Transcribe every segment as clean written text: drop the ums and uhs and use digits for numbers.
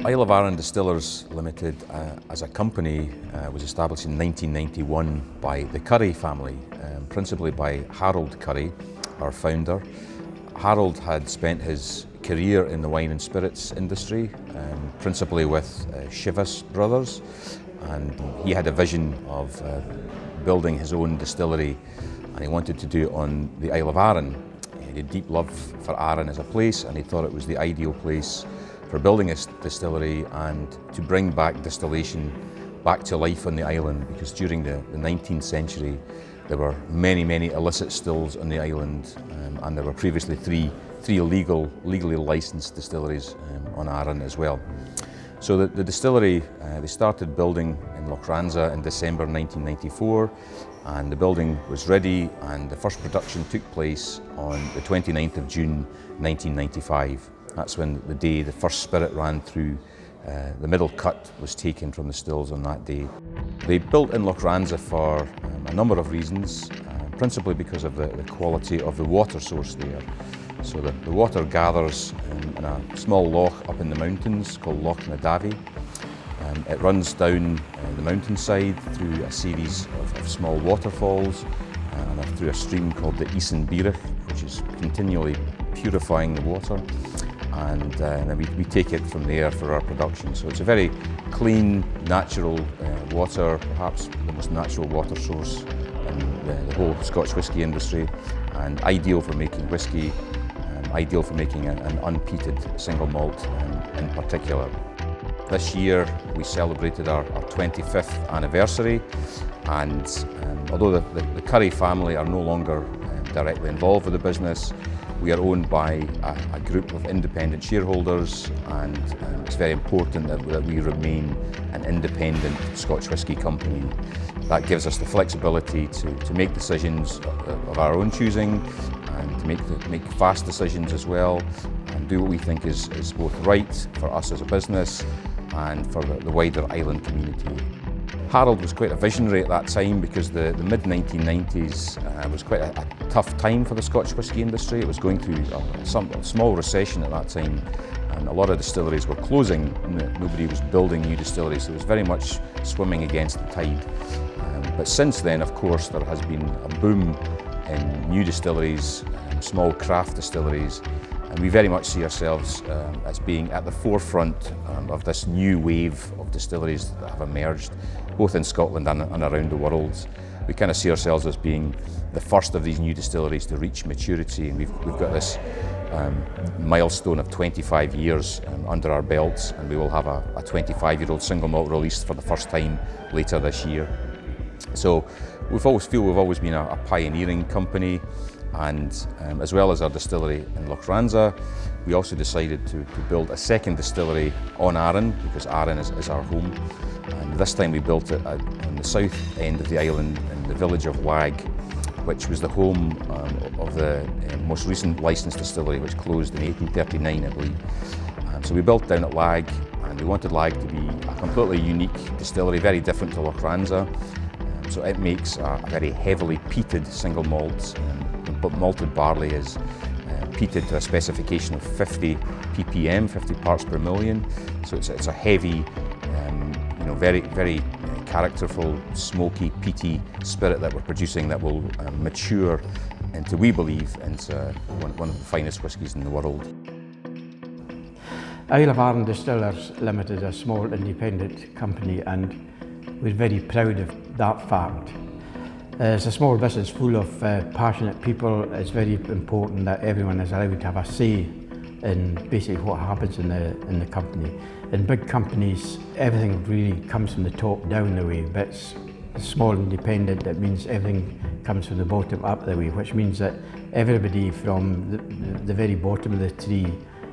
Isle of Arran Distillers Limited as a company was established in 1991 by the Currie family, principally by Harold Currie, our founder. Harold had spent his career in the wine and spirits industry, principally with Chivas Brothers, and he had a vision of building his own distillery, and he wanted to do it on the Isle of Arran. He had a deep love for Arran as a place, and he thought it was the ideal place for building a distillery and to bring back distillation back to life on the island, because during the 19th century there were many illicit stills on the island, and there were previously three legally licensed distilleries on Arran as well. So the distillery, they started building in Lochranza in December 1994, and the building was ready, and the first production took place on the 29th of June 1995. That's when the day the first spirit ran through, the middle cut was taken from the stills on that day. They built in Lochranza for a number of reasons, principally because of the quality of the water source there. So the water gathers in a small loch up in the mountains called Lochranza. It runs down the mountainside through a series of small waterfalls and through a stream called the Euan, which is continually purifying the water. And then we take it from there for our production. So it's a very clean, natural water, perhaps the most natural water source in the whole Scotch whisky industry, and ideal for making whisky, ideal for making an unpeated single malt in particular. This year we celebrated our 25th anniversary, and although the Currie family are no longer directly involved with the business, we are owned by a group of independent shareholders, and it's very important that we remain an independent Scotch whisky company. That gives us the flexibility to make decisions of our own choosing, and to make fast decisions as well, and do what we think is both right for us as a business and for the wider island community. Harold was quite a visionary at that time, because the mid-1990s was quite a tough time for the Scotch whisky industry. It was going through a small recession at that time, and a lot of distilleries were closing. Nobody was building new distilleries, so it was very much swimming against the tide. But since then, of course, there has been a boom in new distilleries, small craft distilleries, and we very much see ourselves as being at the forefront of this new wave of distilleries that have emerged, both in Scotland and around the world. We kind of see ourselves as being the first of these new distilleries to reach maturity, and we've got this milestone of 25 years under our belts, and we will have a 25-year-old single malt released for the first time later this year. So we've always been a pioneering company, and as well as our distillery in Lochranza, we also decided to build a second distillery on Arran, because Arran is our home. And this time we built it on the south end of the island in the village of Lagg, which was the home of the most recent licensed distillery, which closed in 1839, I believe. So we built down at Lagg, and we wanted Lagg to be a completely unique distillery, very different to Lochranza. So it makes a very heavily peated single malt, but malted barley is peated to a specification of 50 ppm, 50 parts per million. So it's a heavy, very characterful, smoky, peaty spirit that we're producing that will mature into, we believe, into one of the finest whiskies in the world. Isle of Arran Distillers Limited is a small independent company, and we're very proud of that fact. It's a small business full of passionate people. It's very important that everyone is allowed to have a say in basically what happens in the company. In big companies, everything really comes from the top down the way, but it's small independent, that means everything comes from the bottom up the way, which means that everybody from the very bottom of the tree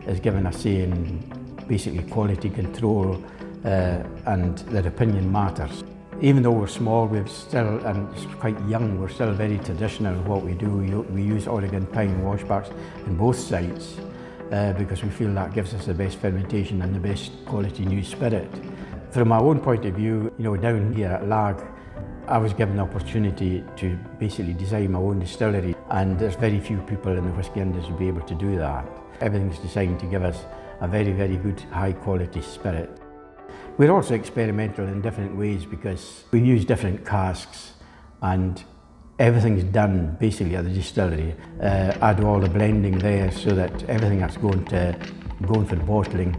is given a say in basically quality control, and their opinion matters. Even though we're small, we're still, and it's quite young, we're still very traditional in what we do. We use Oregon pine washbacks in both sites because we feel that gives us the best fermentation and the best quality new spirit. From my own point of view, down here at Lagg, I was given the opportunity to basically design my own distillery, and there's very few people in the whisky industry who be able to do that. Everything's designed to give us a very, very good high quality spirit. We're also experimental in different ways because we use different casks and everything's done basically at the distillery. I do all the blending there so that everything that's going for bottling,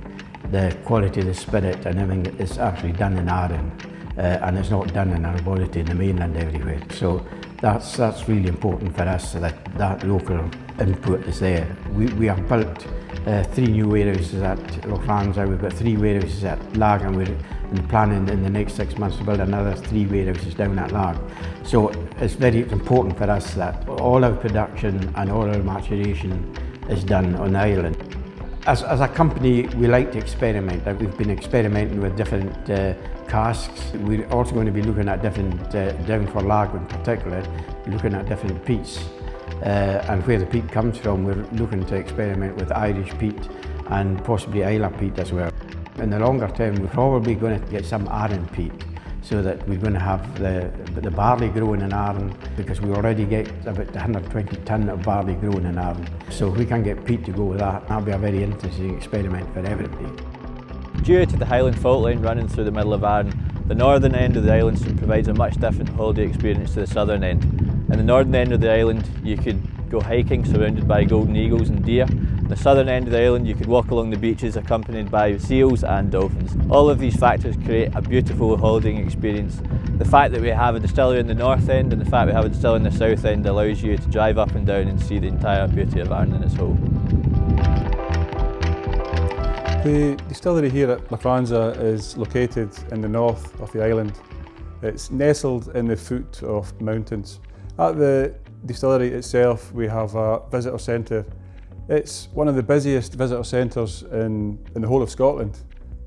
the quality of the spirit and everything is actually done in Arran, and it's not done in our laboratory in the mainland everywhere. So that's really important for us, that local input is there. We have built 3 new warehouses at Lochranza. We've got 3 warehouses at Lagg, and we're planning in the next 6 months to build another 3 warehouses down at Lagg. So it's very important for us that all our production and all our maturation is done on the island. As a company, we like to experiment. We've been experimenting with different casks. We're also going to be looking at different, down for Lagg in particular, looking at different peats. And where the peat comes from, we're looking to experiment with Irish peat and possibly Islay peat as well. In the longer term, we're probably going to get some Arran peat, so that we're going to have the barley growing in Arran, because we already get about 120 tonne of barley growing in Arran. So if we can get peat to go with that, that'll be a very interesting experiment for everybody. Due to the Highland fault line running through the middle of Arran, the northern end of the island provides a much different holiday experience to the southern end. In the northern end of the island, you could go hiking surrounded by golden eagles and deer. In the southern end of the island, you could walk along the beaches accompanied by seals and dolphins. All of these factors create a beautiful holidaying experience. The fact that we have a distillery in the north end and the fact we have a distillery in the south end allows you to drive up and down and see the entire beauty of Arran in its whole. The distillery here at Lochranza is located in the north of the island. It's nestled in the foot of mountains. At the distillery itself, we have a visitor centre. It's one of the busiest visitor centres in the whole of Scotland.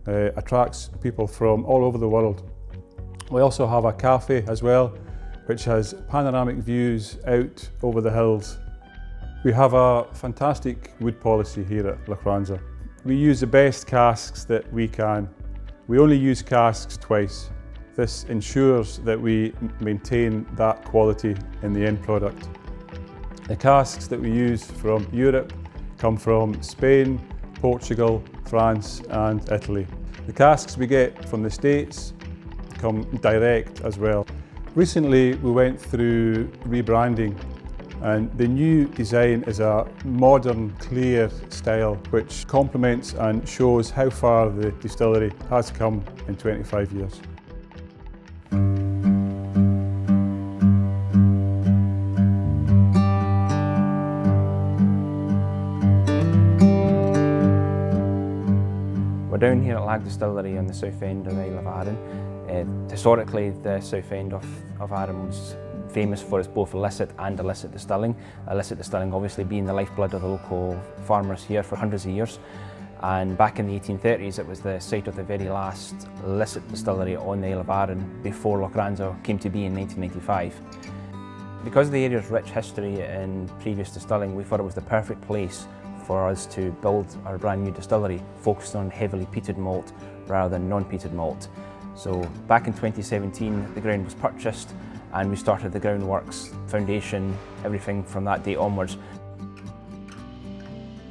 Attracts people from all over the world. We also have a cafe as well, which has panoramic views out over the hills. We have a fantastic wood policy here at Lochranza. We use the best casks that we can. We only use casks twice. This ensures that we maintain that quality in the end product. The casks that we use from Europe come from Spain, Portugal, France and Italy. The casks we get from the States come direct as well. Recently we went through rebranding, and the new design is a modern, clear style which complements and shows how far the distillery has come in 25 years. We're down here at Lagg Distillery on the south end of the Isle of Arran. Historically, the south end of Arran was famous for its both illicit and illicit distilling. Illicit distilling obviously being the lifeblood of the local farmers here for hundreds of years. And back in the 1830s, it was the site of the very last illicit distillery on the Isle of Arran before Lochranza came to be in 1995. Because the area's rich history in previous distilling, we thought it was the perfect place for us to build our brand new distillery, focused on heavily peated malt rather than non-peated malt. So back in 2017, the ground was purchased and we started the groundworks, foundation, everything from that date onwards.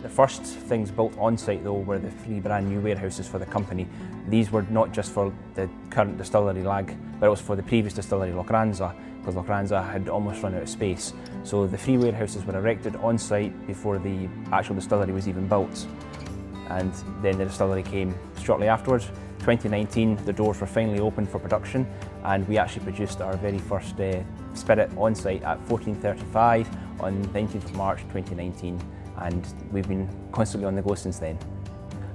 The first things built on site though were the 3 brand new warehouses for the company. These were not just for the current distillery Lagg, but it was for the previous distillery Lochranza, because Lochranza had almost run out of space. So the 3 warehouses were erected on site before the actual distillery was even built. And then the distillery came shortly afterwards. 2019, the doors were finally opened for production, and we actually produced our very first spirit on site at 1435 on 19th of March 2019, and we've been constantly on the go since then.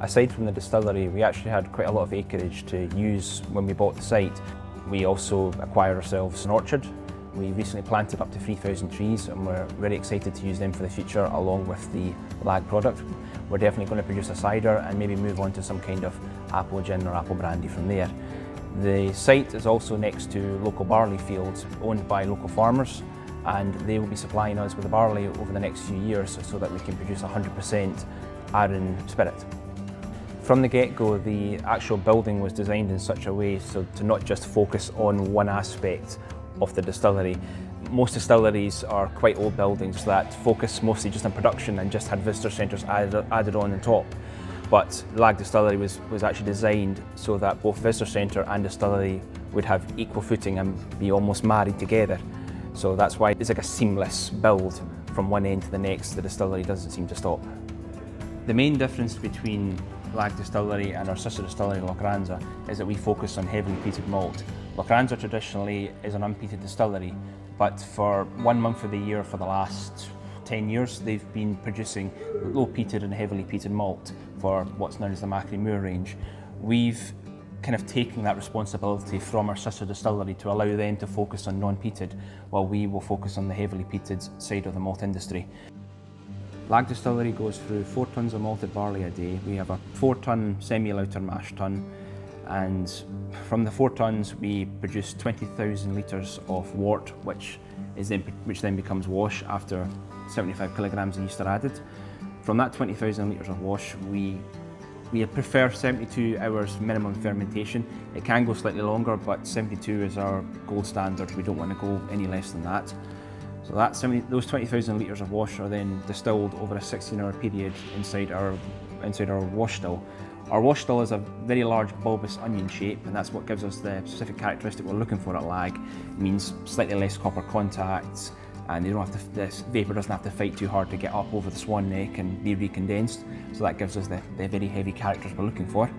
Aside from the distillery, we actually had quite a lot of acreage to use when we bought the site. We also acquired ourselves an orchard. We recently planted up to 3,000 trees, and we're very excited to use them for the future along with the Lagg product. We're definitely going to produce a cider and maybe move on to some kind of apple gin or apple brandy from there. The site is also next to local barley fields owned by local farmers, and they will be supplying us with the barley over the next few years so that we can produce 100% Arran spirit. From the get-go, the actual building was designed in such a way so to not just focus on one aspect of the distillery. Most distilleries are quite old buildings that focus mostly just on production and just had visitor centres added on top. But Lagg Distillery was actually designed so that both visitor centre and distillery would have equal footing and be almost married together. So that's why it's like a seamless build from one end to the next. The distillery doesn't seem to stop. The main difference between Lagg Distillery and our sister distillery Lochranza is that we focus on heavily peated malt. Lochranza traditionally is an unpeated distillery, but for 1 month of the year for the last 10 years they've been producing low peated and heavily peated malt for what's known as the Macri Moor range. We've kind of taken that responsibility from our sister distillery to allow them to focus on non-peated, while we will focus on the heavily peated side of the malt industry. Lagg Distillery goes through 4 tonnes of malted barley a day. We have a 4-tonne semi-lauter mash tun, and from the 4 tonnes we produce 20,000 litres of wort, which then becomes wash after 75 kilograms of yeast are added. From that 20,000 litres of wash, we prefer 72 hours minimum fermentation. It can go slightly longer, but 72 is our gold standard. We don't want to go any less than that. So those 20,000 litres of wash are then distilled over a 16-hour period inside our wash still. Our wash still is a very large bulbous onion shape, and that's what gives us the specific characteristic we're looking for at Lagg. It means slightly less copper contacts, and this vapour doesn't have to fight too hard to get up over the swan neck and be recondensed. So that gives us the very heavy characters we're looking for.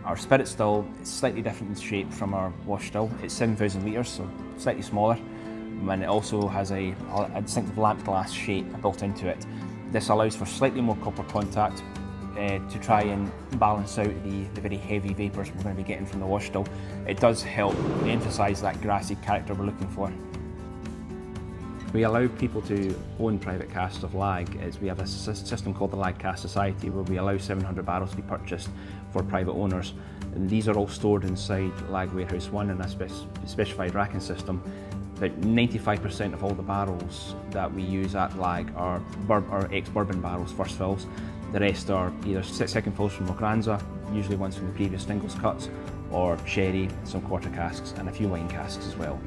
Our spirit still is slightly different in shape from our wash still. It's 7,000 litres, so slightly smaller, and it also has a distinctive lamp glass shape built into it. This allows for slightly more copper contact to try and balance out the very heavy vapours we're going to be getting from the wash still. It does help emphasise that grassy character we're looking for. We allow people to own private casks of Lagg. We have a system called the Lagg Cask Society, where we allow 700 barrels to be purchased for private owners. And these are all stored inside Lagg Warehouseman in a specified racking system. About 95% of all the barrels that we use at Lagg are ex-bourbon barrels, first fills. The rest are either second fills from Lochranza, usually ones from the previous singles cuts, or sherry, some quarter casks, and a few wine casks as well.